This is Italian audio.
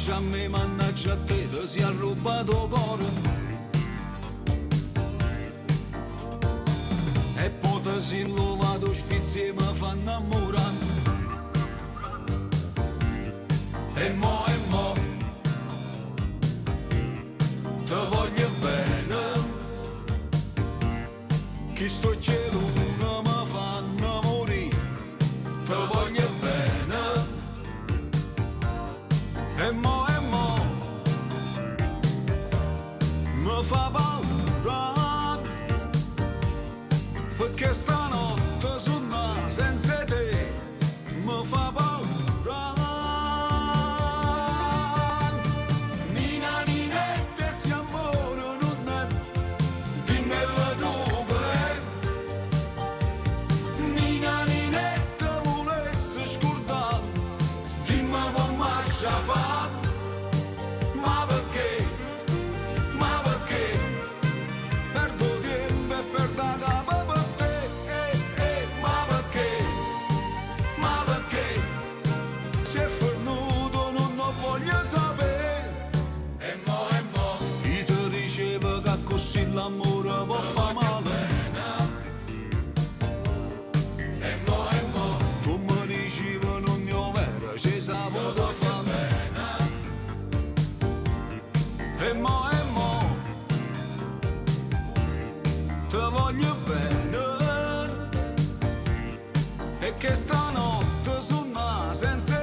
mannaggia a me, mannaggia a te, ti si è rubato cuore. E poi ti si inlovato sfizi e mi fa innamorare. E mo, ti voglio bene, chi sto cielo non mi fanno morire. Ti voglio bene, e mo, mi fa paura, perché stanotte sono senza te, mi fa paura. Nina, ninette, si amore non è, dimmelo dove. Nina, ninette, volesse scordare, dimmi come ci ha fatto. Ma perché? Ma perché? Perdo tempo e perdo capo per te, ma perché? Ma perché? Se è venuto non lo voglio sapere. E mo, chi ti diceva che così l'amore può fare male? E mo, tu mi dicevi non mio vero, ci sa potuto fare. E mo, ti voglio bene, e che stanotte sono senza